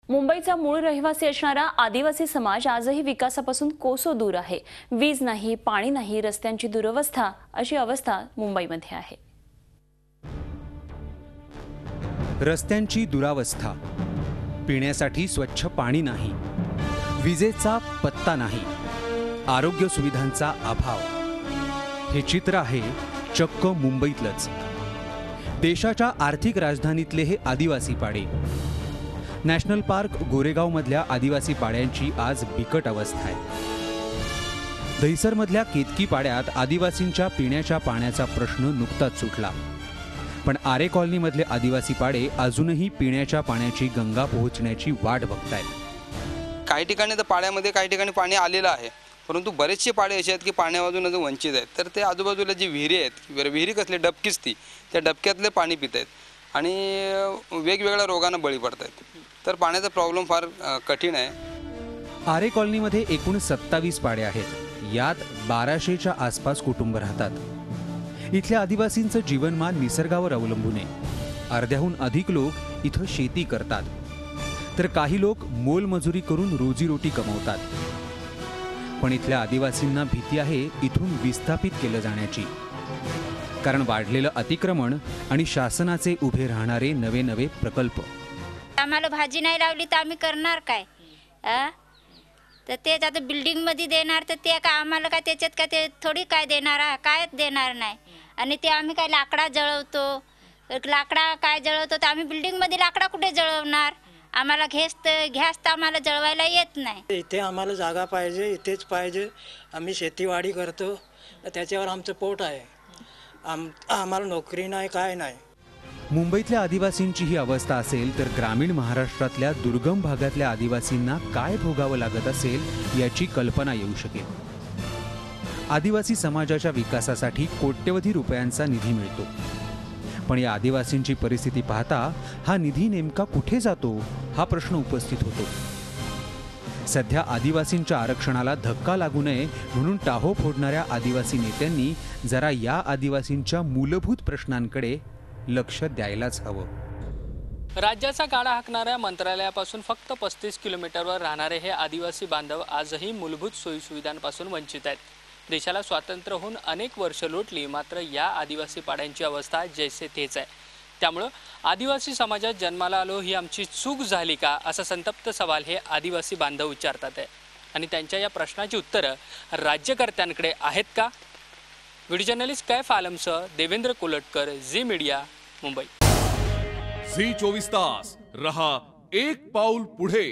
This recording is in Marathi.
मुंबईचा मूळ रहिवासी असणारा आदिवासी समाज आजही विकासापासून कोसो दूर आहे। वीज नाही, पाणी नाही, रस्त्यांची दुरवस्था अशी अवस्था मुंबईमध्ये आहे। रस्त्यांची दुरावस्था, पिण्यासाठी स्वच्छ पाणी नाही, विजेचा पत्ता नाही, आरोग्य सुविधांचा अभाव, हे चित्र आहे चक्क मुंबईतलंच। देशाच्या आर्थिक राजधानीतले हे आदिवासी पाडे। नॅशनल पार्क गोरेगाव मधल्या आदिवासी पाड्यांची आज बिकट अवस्था आहे। दहिसरमधल्या केतकी पाड्यात आदिवासींच्या पिण्याच्या पाण्याचा प्रश्न नुकताच सुटला, पण आरे कॉलनीमधले आदिवासी पाडे अजूनही पिण्याच्या पाण्याची गंगा पोहोचण्याची वाट बघतायत। काही ठिकाणी तर पाड्यामध्ये काही ठिकाणी पाणी आलेलं आहे, परंतु बरेचसे पाडे असे आहेत की पाण्यापासून वंचित आहेत। तर ते आजूबाजूला जी विहिरी आहेत, विहिरी कसली डबकीच ती, त्या डबक्यातले पाणी पित आहेत आणि वेगवेगळ्या रोगांना बळी पडत आहेत। तर पाण्याचा प्रॉब्लेम फार कठीण आहे। आरे कॉलनीमध्ये एकूण 27 पाडे आहेत। यात 1200च्या आसपास कुटुंब राहतात। इथल्या आदिवासींचं जीवनमान निसर्गावर अवलंबून आहे। अर्ध्याहून अधिक लोक इथं शेती करतात, तर काही लोक मोलमजुरी करून रोजीरोटी कमवतात। पण इथल्या आदिवासींना भीती आहे इथून विस्थापित केलं जाण्याची, कारण वाढलेलं अतिक्रमण आणि शासनाचे उभे राहणारे नवे नवे प्रकल्प। आम्हाला भाजी नाही लावली तर आम्ही करणार काय? तर तेच आता बिल्डिंग मध्ये देणार तर ते काय आम्हाला काय त्याच्यात काय ते थोडी काय देणार, काय देणार नाही। आणि ते आम्ही काय लाकडा जळवतो, लाकडा काय जळवतो तर आम्ही बिल्डिंग मध्ये लाकडा कुठे जळवणार? आम्हाला गॅस तर आम्हाला जळवायला येत नाही। इथे आम्हाला जागा पाहिजे, इथेच पाहिजे। आम्ही शेतीवाडी करतो, त्याच्यावर आमचं पोट आहे। आम्हाला नोकरी नाही, काय नाही। मुंबईतल्या आदिवासींची ही अवस्था असेल तर ग्रामीण महाराष्ट्रातल्या दुर्गम भागातल्या आदिवासींना काय भोगावं लागत असेल याची कल्पना येऊ शकेल। आदिवासी समाजाच्या विकासासाठी कोट्यवधी रुपयांचा निधी मिळतो, पण या आदिवासींची परिस्थिती पाहता हा निधी नेमका कुठे जातो हा प्रश्न उपस्थित होतो। सध्या आदिवासींच्या आरक्षणाला धक्का लागू नये म्हणून टाहो फोडणाऱ्या आदिवासी नेत्यांनी जरा या आदिवासींच्या मूलभूत प्रश्नांकडे लक्ष द्यायलाच हवं। राज्याचा गाडा हाकणाऱ्या मंत्रालयापासून फक्त 35 किलोमीटरवर राहणारे हे आदिवासी बांधव आजही मूलभूत सोयीसुविधांपासून वंचित आहेत। देशाला स्वातंत्र्य होऊन अनेक वर्ष लोटली, मात्र या आदिवासी पाड्यांची अवस्था जैसे तेच आहे। त्यामुळे आदिवासी समाजात जन्माला आलो ही आमची चूक झाली का असा संतप्त सवाल हे आदिवासी बांधव विचारतात आहे। आणि त्यांच्या या प्रश्नाची उत्तरं राज्यकर्त्यांकडे आहेत का? व्हिडिओ जर्नलिस्ट कैफ आलमसह Devendra Kolatkar, Zee media, Mumbai. Zee 24 तास रहा एक पाऊल पुढे।